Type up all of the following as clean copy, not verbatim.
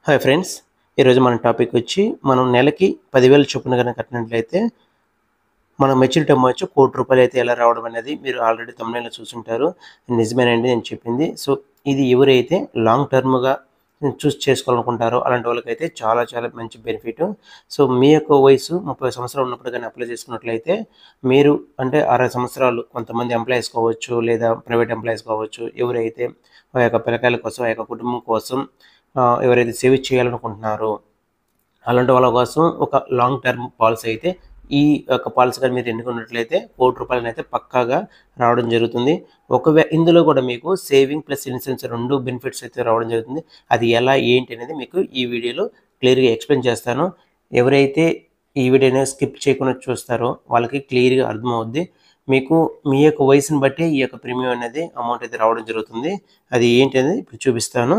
Hi friends, ఈరోజు మన topic వచ్చి మనం నెలకి 10,000 చొప్పున కనుక కట్టినట్లయితే మన మెచ్యూరిటీ అమౌంట్ ₹1,00,00,000 అయితే ఎలా రావడం అనేది మీరు ఆల్రెడీ థంబ్‌నెయిల్‌లో చూసుంటారు. నిజమేనండి నేను చెప్పింది. సో, ఇది ఎవరైతే లాంగ్ టర్మ్‌గా చేసుకోవాలనుకుంటారో అలాంటి వాళ్ళకైతే చాలా చాలా మంచి బెనిఫిట్. సో, మీ యొక్క వయసు 30 సంవత్సరాలు ఉన్నప్పుడు గాని అప్లై చేసుకున్నట్లయితే మీరు అంటే 60 సంవత్సరాలు కొంతమంది ఎంప్లాయీస్ కావచ్చు, లేదా ప్రైవేట్ ఎంప్లాయీస్ కావచ్చు, ఎవరైతే ఆ యొక్క పిల్లకాయల కోసం, ఆ యొక్క కుటుంబం కోసం ఎవరైతే సేవ్ చేయాలనుకుంటున్నారో అలాంటి వాళ్ళ కోసం ఒక లాంగ్ టర్మ్ పాలసీ అయితే ఈ యొక్క పాలసీ గాని మీరు ఎన్నుకున్నట్లయితే ₹1,00,00,000 అయితే పక్కాగా రావడం జరుగుతుంది. ఇందులో కూడా మీకు సేవింగ్ ప్లస్ ఇన్సూరెన్స్ 2 బెనిఫిట్స్ అయితే రావడం జరుగుతుంది. అది ఎలా ఏంటి అనేది మీకు ఈ వీడియోలో క్లియర్‌గా ఎక్స్‌ప్లెయిన్ చేస్తాను. ఎవరైతే ఈ వీడియోని స్కిప్ చేయకుండా చూస్తారో వాళ్ళకి క్లియర్‌గా అర్థమవుద్ది. మీకు మీ యొక్క వయసుని బట్టి ఈ యొక్క ప్రీమియం అనేది అమౌంట్ అయితే రావడం జరుగుతుంది. అది ఏంటి అనేది ఇప్పుడు చూపిస్తాను.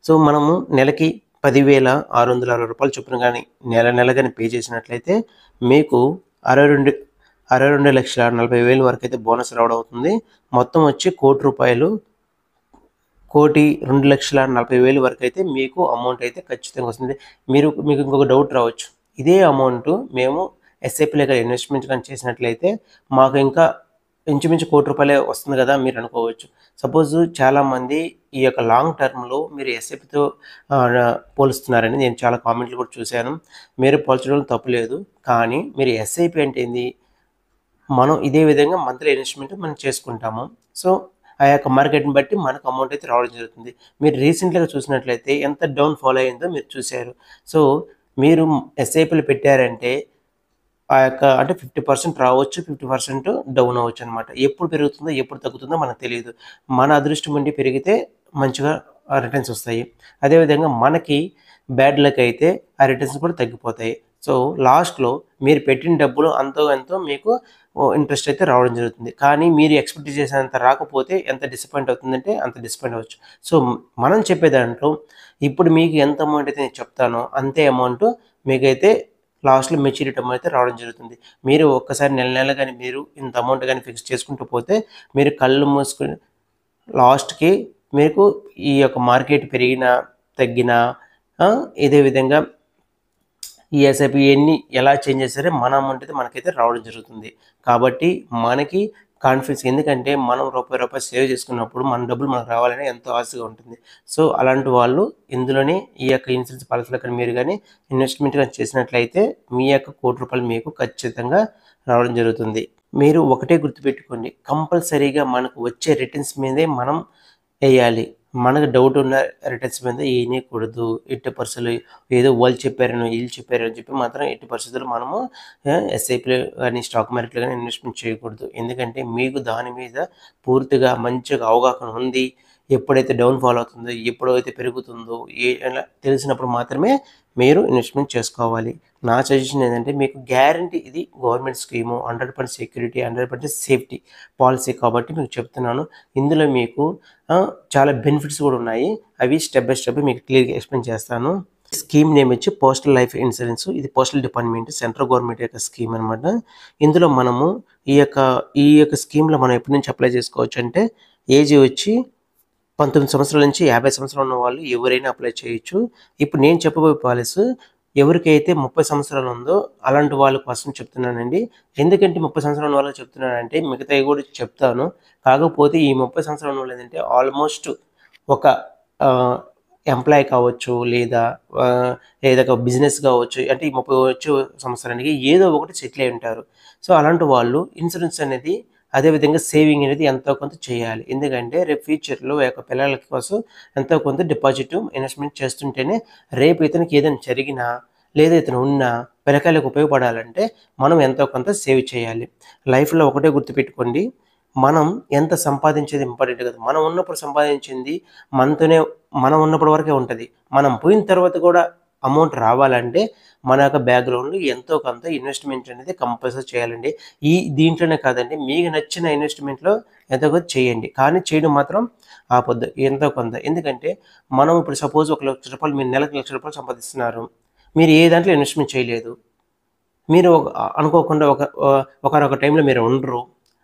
సో, మనము నెలకి ₹10,660 చొప్పున గాని నెల గాని పే చేసినట్లయితే మీకు 62,40,000 వరకైతే బోనస్ రావడం అవుతుంది. మొత్తం వచ్చి ₹1,02,40,000 వరకైతే మీకు అమౌంట్ అయితే ఖచ్చితంగా వస్తుంది. మీకు ఇంకొక డౌట్ రావచ్చు. ఇదే అమౌంట్ మేము ఎస్ఐపిలో గాని ఇన్వెస్ట్‌మెంట్ గాని చేసినట్లయితే మాకు ఇంకా ఇంచుమించు ₹1,00,00,000 వస్తుంది కదా మీరు అనుకోవచ్చు. సపోజ్ చాలామంది ఈ యొక్క లాంగ్ టర్మ్‌లో మీరు ఎస్ఐపితో పోలుస్తున్నారని నేను చాలా కామెంట్లు కూడా చూశాను. మీరు పోల్చడంలో తప్పు లేదు. కానీ మీరు ఎస్ఐపి అంటే ఏంది? మనం ఇదే విధంగా మంత్లీ ఇన్వెస్ట్‌మెంట్ మనం చేసుకుంటాము. సో, ఆ యొక్క మార్కెట్‌ని బట్టి మనకు అమౌంట్ అయితే రావడం జరుగుతుంది. మీరు రీసెంట్‌గా చూసినట్లయితే ఎంత డౌన్ ఫాల్ అయిందో మీరు చూసారు. సో, మీరు ఎస్ఐపిలు పెట్టారంటే ఆ యొక్క అంటే 50% రావచ్చు, 50% డౌన్ అవ్వచ్చనమాట. ఎప్పుడు పెరుగుతుందో, ఎప్పుడు తగ్గుతుందో మనకు తెలీదు. మన అదృష్టం ఉండి పెరిగితే మంచిగా రిటర్న్స్ వస్తాయి. అదేవిధంగా మనకి బ్యాడ్ లక్ అయితే ఆ రిటర్న్స్ కూడా తగ్గిపోతాయి. సో, లాస్ట్‌లో మీరు పెట్టిన డబ్బులు అంతో ఎంతో మీకు ఇంట్రెస్ట్ అయితే రావడం జరుగుతుంది. కానీ మీరు ఎక్స్‌పెక్ట్ చేసినంత రాకపోతే ఎంత డిసప్పాయింట్ అవుతుందంటే అంత డిసప్పాయింట్ అవ్వచ్చు. సో, మనం చెప్పే దాంట్లో ఇప్పుడు మీకు ఎంత అమౌంట్ అయితే నేను చెప్తానో అంతే అమౌంట్ మీకైతే లాస్ట్‌లో మెచ్యూరిటీ అమౌంట్ అయితే రావడం జరుగుతుంది. మీరు ఒక్కసారి నెల గాని మీరు ఇంత అమౌంట్ గాని ఫిక్స్ చేసుకుంటూ పోతే మీరు కళ్ళు మూసుకొని లాస్ట్‌కి మీకు ఈ యొక్క మార్కెట్ పెరిగినా, తగ్గినా ఇదే విధంగా ఈ ఎస్ఐపి ఇయన్నీ ఎలా చేంజ్ చేసినా సరే మన అమౌంట్ అయితే మనకైతే రావడం జరుగుతుంది. కాబట్టి మనకి కాన్ఫిడెన్స్ ఎందుకంటే మనం రూపాయి సేవ్ చేసుకున్నప్పుడు మన డబ్బులు మనకు రావాలని ఎంతో ఆశగా ఉంటుంది. సో, అలాంటి వాళ్ళు ఇందులోనే ఈ యొక్క ఇన్సూరెన్స్ పాలసీలో కానీ మీరు గాని ఇన్వెస్ట్‌మెంట్ గాని చేసినట్లయితే మీ యొక్క ₹1,00,00,000 మీకు ఖచ్చితంగా రావడం జరుగుతుంది. మీరు ఒకటే గుర్తుపెట్టుకోండి. కంపల్సరీగా మనకు వచ్చే రిటర్న్స్ మీదే మనం ఎయ్యాలి. మనకు డౌట్ ఉన్న రిటర్న్స్ మీద ఎయనీయకూడదు. ఎట్టి పరిస్థితుల్లో ఏదో వాళ్ళు చెప్పారనో, ఈళ్ళు చెప్పారని చెప్పి మాత్రం ఎట్టి పరిస్థితుల్లో మనము ఎస్ఐపిలో గాని, స్టాక్ మార్కెట్‌లో గాని ఇన్వెస్ట్‌మెంట్ చేయకూడదు. ఎందుకంటే మీకు దాని మీద పూర్తిగా మంచిగా అవగాహన ఉంది. ఎప్పుడైతే డౌన్ ఫాల్ అవుతుందో, ఎప్పుడైతే పెరుగుతుందో, ఎలా తెలిసినప్పుడు మాత్రమే మీరు ఇన్వెస్ట్‌మెంట్ చేసుకోవాలి. నా సజెషన్ ఏంటంటే మీకు గ్యారంటీ ఇది government scheme 100% security, 100% safety policy కాబట్టి మీకు చెప్తున్నాను. ఇందులో మీకు చాలా బెనిఫిట్స్ కూడా ఉన్నాయి. అవి స్టెప్ బై స్టెప్ మీకు క్లియర్‌గా ఎక్స్‌ప్లెయిన్ చేస్తాను. స్కీమ్ నేమ్ వచ్చి పోస్టల్ లైఫ్ ఇన్సూరెన్స్. ఇది పోస్టల్ డిపార్ట్మెంట్ సెంట్రల్ గవర్నమెంట్ యొక్క స్కీమ్ అనమాట. ఇందులో మనము ఈ యొక్క స్కీమ్‌లో మనం ఎప్పటి నుంచి అప్లై చేసుకోవచ్చు అంటే ఏజ్ వచ్చి 19 సంవత్సరాల నుంచి 50 సంవత్సరాలు ఉన్న వాళ్ళు ఎవరైనా అప్లై చేయొచ్చు. ఇప్పుడు నేను చెప్పబోయే పాలిసీ ఎవరికైతే 30 సంవత్సరాలు ఉందో అలాంటి వాళ్ళ కోసం చెప్తున్నానండి. ఎందుకంటే 30 సంవత్సరాలు ఉన్న వాళ్ళకి చెప్తున్నానంటే మిగతావి కూడా చెప్తాను. కాకపోతే ఈ 30 సంవత్సరాలు ఉన్నోళ్ళు ఏంటంటే ఆల్మోస్ట్ ఒక ఆహ్, ఎంప్లాయీ కావచ్చు లేదా లేదా ఒక బిజినెస్ కావచ్చు. అంటే ఈ 30 వచ్చే సంవత్సరానికి ఏదో ఒకటి సెటిల్ అయి ఉంటారు. సో, అలాంటి వాళ్ళు ఇన్సూరెన్స్ అనేది అదేవిధంగా సేవింగ్ అనేది ఎంతో కొంత చేయాలి. ఎందుకంటే రేపు ఫ్యూచర్‌లో యొక్క పిల్లల కోసం ఎంతో కొంత డిపాజిట్, ఇన్వెస్ట్‌మెంట్ చేస్తుంటేనే రేపు ఇతనికి ఏదైనా జరిగినా లేదా ఇతను ఉన్నా పిల్లకాయలకు ఉపయోగపడాలంటే మనం ఎంతో కొంత సేవ్ చేయాలి. లైఫ్‌లో ఒకటే గుర్తుపెట్టుకోండి. మనం ఎంత సంపాదించేది ఇంపార్టెంట్ కాదు. మనం ఉన్నప్పుడు సంపాదించింది మనతోనే మనం ఉన్నప్పటి వరకే ఉంటది. మనం పోయిన తర్వాత కూడా అమౌంట్ రావాలంటే మన యొక్క బ్యాక్‌గ్రౌండ్‌లో ఎంతో కొంత ఇన్వెస్ట్‌మెంట్ అనేది కంపల్సరీ చేయాలండి. దీంట్లోనే కాదండి మీకు నచ్చిన ఇన్వెస్ట్‌మెంట్‌లో ఎంతో కొంత చేయండి. కానీ చేయడం మాత్రం ఆపొద్దు ఎంతో కొంత. ఎందుకంటే మనం ఇప్పుడు సపోజ్ ఒక ₹1,00,000 మీరు నెలకు ₹1,00,000 సంపాదిస్తున్నారు. మీరు ఏ దాంట్లో ఇన్వెస్ట్‌మెంట్ చేయలేదు. మీరు అనుకోకుండా ఒకానొక టైంలో మీరు ఉండరు.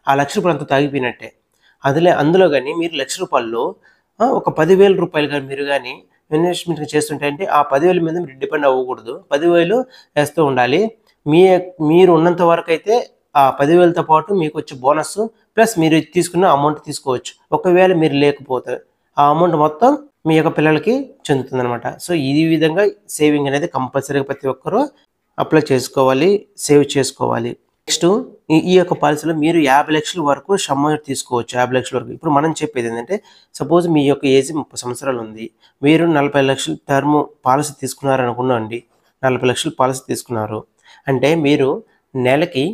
ఆ ₹1,00,000 అంతా తాగిపోయినట్టే. అందులో గాని మీరు ₹1,00,000లో ఒక 10,000 రూపాయలు గాని మీరు గాని ఇన్వెస్ట్‌మెంట్ చేస్తుంటే అంటే ఆ 10,000 మీద మీరు డిపెండ్ అవ్వకూడదు. 10,000 ఏస్తూ ఉండాలి. మీ మీరు ఉన్నంత వరకైతే ఆ 10,000తో పాటు మీకొచ్చే బోనస్ ప్లస్ మీరు తీసుకున్న అమౌంట్ తీసుకోవచ్చు. ఒకవేళ మీరు లేకపోతే ఆ అమౌంట్ మొత్తం మీ యొక్క పిల్లలకి చెందుతుందనమాట. సో, ఈ విధంగా సేవింగ్ అనేది కంపల్సరీగా ప్రతి ఒక్కరు అప్లై చేసుకోవాలి. సేవ్ చేసుకోవాలి. నెక్స్టు ఈ యొక్క పాలిసీలో మీరు 50,00,000 వరకు సమ్ అష్యూర్డ్ తీసుకోవచ్చు. 50,00,000 వరకు. ఇప్పుడు మనం చెప్పేదేంటంటే సపోజ్ మీ యొక్క ఏజ్ 30 సంవత్సరాలుంది. మీరు 40,00,000 టర్మ్ పాలిసీ తీసుకున్నారనుకుందామండి. 40,00,000 పాలిసీ తీసుకున్నారు. అంటే మీరు నెలకి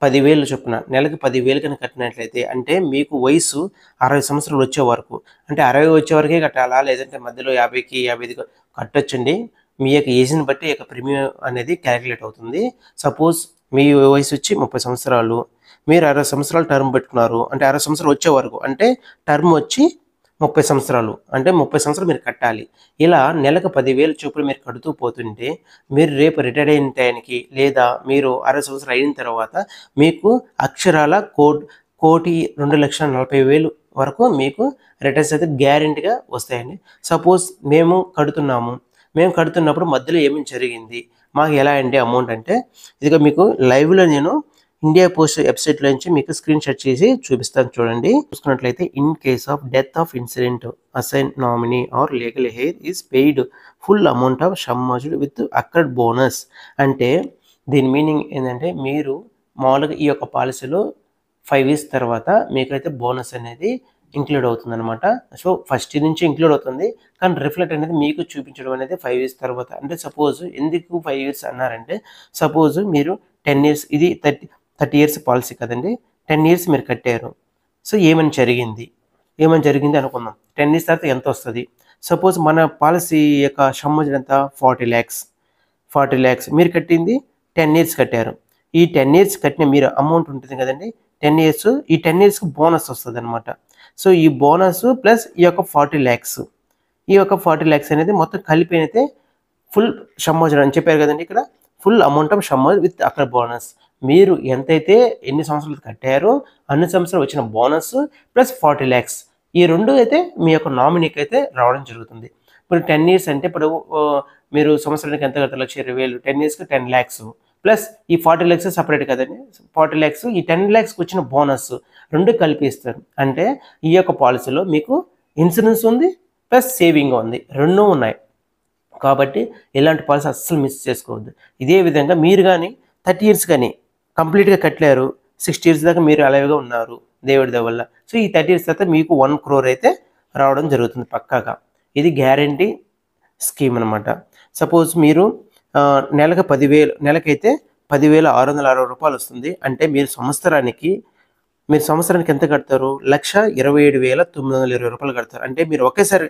10,000 చొప్పున నెలకి 10,000 కనుక కట్టినట్లయితే అంటే మీకు వయసు 60 సంవత్సరాలు వచ్చే వరకు అంటే 60 వచ్చే వరకే కట్టాలా? లేదంటే మధ్యలో 50కి 55కి కట్టొచ్చండి. మీ యొక్క ఏజ్‌ని బట్టి ఈ యొక్క ప్రీమియం అనేది కాలిక్యులేట్ అవుతుంది. సపోజ్ మీ వయసు వచ్చి 30 సంవత్సరాలు. మీరు 60 సంవత్సరాలు టర్మ్ పెట్టుకున్నారు. అంటే 60 సంవత్సరాలు వచ్చే వరకు. అంటే టర్మ్ వచ్చి 30 సంవత్సరాలు. అంటే 30 సంవత్సరాలు మీరు కట్టాలి. ఇలా నెలకు 10,000 చొప్పున మీరు కడుతూ పోతుంటే మీరు రేపు రిటైర్డ్ అయిన టయానికి లేదా మీరు 60 సంవత్సరాలు అయిన తర్వాత మీకు అక్షరాల 1,02,40,000 వరకు మీకు రిటర్న్స్ అయితే గ్యారంటీగా వస్తాయండి. సపోజ్ మేము కడుతున్నప్పుడు మధ్యలో ఏమేమి జరిగింది? మాకు ఎలా అండి అమౌంట్ అంటే ఇదిగో మీకు లైవ్‌లో నేను ఇండియా పోస్ట్ వెబ్‌సైట్‌లో నుంచి మీకు స్క్రీన్ షాట్ చేసి చూపిస్తాను చూడండి. చూసుకున్నట్లయితే in case of death of incident assign nominee or legal heir is paid full amount of sum assured with accrued bonus. అంటే దీని మీనింగ్ ఏందంటే మీరు మామూలుగా ఈ యొక్క పాలిసీలో 5 ఇయర్స్ తర్వాత మీకైతే బోనస్ అనేది ఇంక్లూడ్ అవుతుందనమాట. సో, ఫస్ట్ ఇయర్ నుంచి ఇంక్లూడ్ అవుతుంది. కానీ రిఫ్లెక్ట్ అనేది మీకు చూపించడం అనేది 5 ఇయర్స్ తర్వాత. అంటే సపోజ్ ఎందుకు 5 ఇయర్స్ అన్నారంటే సపోజ్ మీరు 10 ఇయర్స్ ఇది 30 ఇయర్స్ పాలిసీ కదండీ. 10 ఇయర్స్ మీరు కట్టారు. సో, ఏమని జరిగింది అనుకుందాం. 10 ఇయర్స్ తర్వాత ఎంతొస్తది? సపోజ్ మన పాలిసీ యొక్క సమ్ ఎంత 40,00,000 మీరు కట్టింది 10 ఇయర్స్ కట్టారు. ఈ 10 ఇయర్స్ కట్టిన మీరు అమౌంట్ ఉంటుంది కదండీ. 10 ఇయర్స్ ఈ 10 ఇయర్స్‌కి బోనస్ వస్తదనమాట. సో, ఈ బోనస్ ప్లస్ ఈ యొక్క 40,00,000 ఈ యొక్క 40,00,000 అనేది మొత్తం కలిపి అయితే ఫుల్ సమ్ అష్యూర్డ్ అని చెప్పారు కదండీ ఇక్కడ. Full amount of sum assured with అక్కడ బోనస్. మీరు ఎంతైతే ఎన్ని సంవత్సరాలు కట్టారో అన్ని సంవత్సరాలు వచ్చిన బోనస్ ప్లస్ 40,00,000 ఈ 2 అయితే మీ యొక్క నామినీకి అయితే రావడం జరుగుతుంది. ఇప్పుడు 10 ఇయర్స్ అంటే ఇప్పుడు మీరు సంవత్సరానికి ఎంత కడతారు? 1,20,000 10 ఇయర్స్‌కి 10,00,000 ప్లస్ ఈ 40,00,000 సెపరేట్ కదండీ. 40,00,000 ఈ 10,00,000కి వచ్చిన బోనస్ 2 కలిపి ఇస్తారు. అంటే ఈ యొక్క పాలిసీలో మీకు ఇన్సూరెన్స్ ఉంది ప్లస్ సేవింగ్ ఉంది. 2 ఉన్నాయి. కాబట్టి ఇలాంటి పాలిసీ అస్సలు మిస్ చేసుకోవద్దు. ఇదే విధంగా మీరు గాని 30 ఇయర్స్ గాని కంప్లీట్‌గా కట్టలేరు. 60 ఇయర్స్ దాకా మీరు అలాగే ఉన్నారు దేవుడి దయ వల్ల. సో, ఈ 30 ఇయర్స్ తర్వాత మీకు 1 crore అయితే రావడం జరుగుతుంది పక్కాగా. ఇది గ్యారంటీ స్కీమ్ అనమాట. సపోజ్ మీరు నెలకి 10,000 నెలకైతే 10,660 వస్తుంది. అంటే మీరు సంవత్సరానికి ఎంత కడతారు? 1,27,920 కడతారు. అంటే మీరు ఒకేసారి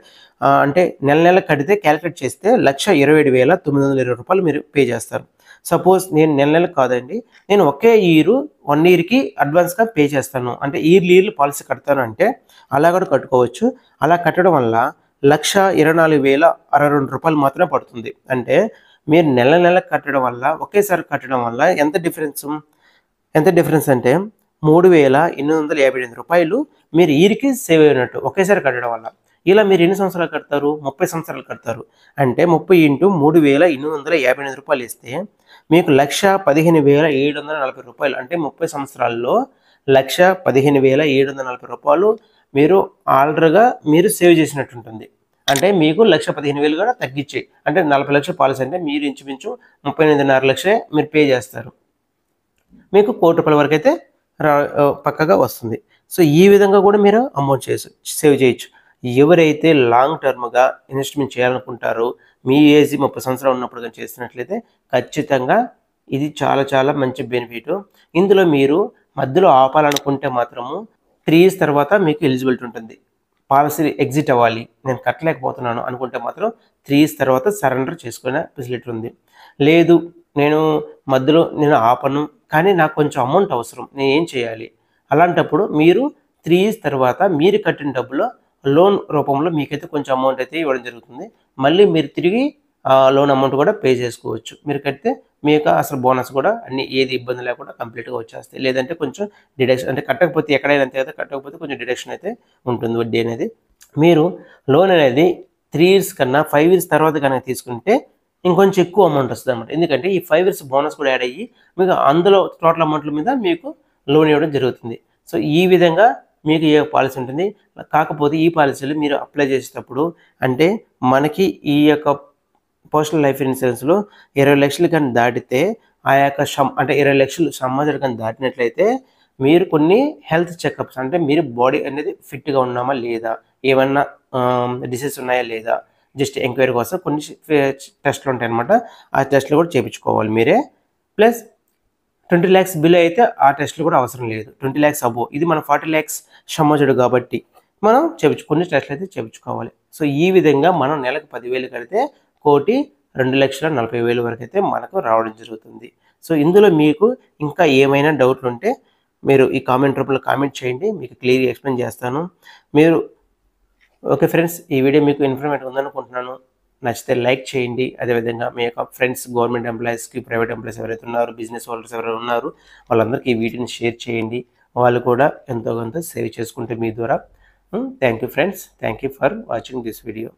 అంటే నెల కడితే క్యాలిక్యులేట్ చేస్తే 1,27,920 మీరు పే చేస్తారు. సపోజ్ నేను నెలకు కాదండి. నేను ఒకే 1 ఇయర్‌కి అడ్వాన్స్‌గా పే చేస్తాను. అంటే ఇయర్లీ పాలిసీ కడతాను అంటే అలా కూడా కట్టుకోవచ్చు. అలా కట్టడం వల్ల 1,24,062 మాత్రమే పడుతుంది. అంటే మీరు నెల కట్టడం వల్ల ఒకేసారి కట్టడం వల్ల ఎంత డిఫరెన్స్ అంటే 3,858 మీరు ఇయర్‌కి సేవ్ అయినట్టు ఒకేసారి కట్టడం వల్ల. ఇలా మీరు ఎన్ని సంవత్సరాలు కడతారు? 30 సంవత్సరాలు కడతారు. అంటే 30 ఇంటూ 3,858 ఇస్తే మీకు 1,15,740 అంటే 30 సంవత్సరాల్లో 1,15,740 మీరు ఆల్రెడీగా మీరు సేవ్ చేసినట్టు ఉంటుంది. అంటే మీకు 1,15,000 కూడా తగ్గించాయి. అంటే 40,00,000 పాలిసీ అంటే మీరు ఇంచుమించు 38,5 లక్షలే మీరు పే చేస్తారు. మీకు ₹1,00,00,000 వరకు అయితే పక్కగా వస్తుంది. సో, ఈ విధంగా కూడా మీరు అమౌంట్ సేవ్ చేయొచ్చు. ఎవరైతే లాంగ్ టర్మ్‌గా ఇన్వెస్ట్‌మెంట్ చేయాలనుకుంటారో మీ ఏజ్ 30 సంవత్సరాలు ఉన్నప్పుడు గాని చేస్తున్నట్లయితే ఖచ్చితంగా ఇది చాలా చాలా మంచి బెనిఫిట్. ఇందులో మీరు మధ్యలో ఆపాలనుకుంటే మాత్రము 3 ఇయర్స్ తర్వాత మీకు ఎలిజిబిలిటీ ఉంటుంది. పాలసీ ఎగ్జిట్ అవ్వాలి. నేను కట్టలేకపోతున్నాను అనుకుంటే మాత్రం 3 ఇయర్స్ తర్వాత సరెండర్ చేసుకునే ఫెసిలిటీ ఉంది. లేదు మధ్యలో ఆపను కానీ నాకు కొంచెం అమౌంట్ అవసరం. నేనేం చేయాలి? అలాంటప్పుడు మీరు 3 ఇయర్స్ తర్వాత మీరు కట్టిన డబ్బులో లోన్ రూపంలో మీకైతే కొంచెం అమౌంట్ అయితే ఇవ్వడం జరుగుతుంది. మళ్ళీ మీరు తిరిగి లోన్ అమౌంట్ కూడా పే చేసుకోవచ్చు. మీరు కడితే మీకు అసలు బోనస్ కూడా అన్ని ఏది ఇబ్బంది లేకుండా కంప్లీట్‌గా వచ్చేస్తాయి. లేదంటే కొంచెం డిడక్షన్ అంటే కట్టకపోతే ఎక్కడైనా అంతే కదా! కట్టకపోతే కొంచెం డిడక్షన్ అయితే ఉంటుంది వడ్డీ అనేది. మీరు లోన్ అనేది 3 ఇయర్స్ కన్నా 5 ఇయర్స్ తర్వాత గనక తీసుకుంటే ఇంకొంచెం ఎక్కువ అమౌంట్ వస్తదనమాట. ఎందుకంటే ఈ 5 ఇయర్స్ బోనస్ కూడా యాడ్ అయ్యి మీకు అందులో టోటల్ అమౌంట్‌ల మీద మీకు లోన్ ఇవ్వడం జరుగుతుంది. సో, ఈ విధంగా మీకు ఏ పాలసీ ఉంటుంది. కాకపోతే ఈ పాలసీలు మీరు అప్లై చేసేటప్పుడు అంటే మనకి ఈ యొక్క పర్సనల్ లైఫ్ ఇన్సూరెన్స్‌లో 20,00,000 గాని దాటితే ఆ యొక్క అంటే 20,00,000 సంవత్సరం గాని దాటినట్లయితే మీరు కొన్ని హెల్త్ చెకప్స్ అంటే మీరు బాడీ అనేది ఫిట్‌గా ఉన్నామా లేదా? ఏమన్నా డిసీజెస్ ఉన్నాయా లేదా? జస్ట్ ఎంక్వైరీ కోసం కొన్ని టెస్ట్‌లు ఉంటాయన్నమాట. ఆ టెస్ట్‌లు కూడా చేపించుకోవాలి మీరే. ప్లస్ 20,00,000 బిలో అయితే ఆ టెస్ట్‌లు కూడా అవసరం లేదు. 20,00,000 అబోవ్ ఇది మనం 40,00,000 సంవత్సరుడు కాబట్టి మనం కొన్ని టెస్ట్‌లు అయితే చేపించుకోవాలి. సో, ఈ విధంగా మనం నెలకు 10,000 కడితే 1,40,40,000 వరకైతే మనకు రావడం జరుగుతుంది. సో, ఇందులో మీకు ఇంకా ఏమైనా డౌట్లుంటే మీరు ఈ కామెంట్ రూపంలో కామెంట్ చేయండి. మీకు క్లియర్‌గా ఎక్స్‌ప్లెయిన్ చేస్తాను. మీరు ఓకే ఫ్రెండ్స్, ఈ వీడియో మీకు ఇన్ఫర్మేటివ్ ఉందనుకుంటున్నాను. నచ్చితే లైక్ చేయండి. అదేవిధంగా మీ యొక్క ఫ్రెండ్స్, గవర్నమెంట్ ఎంప్లాయీస్‌కి, ప్రైవేట్ ఎంప్లాయీస్ ఎవరైతే ఉన్నారో, బిజినెస్ హోల్డర్స్ ఎవరైనా ఉన్నారో వాళ్ళందరికీ ఈ వీడియోని షేర్ చేయండి. వాళ్ళు కూడా ఎంతో కొంత సేవ్ చేసుకుంటే మీ ద్వారా. Thank you friends. Thank you for watching this video.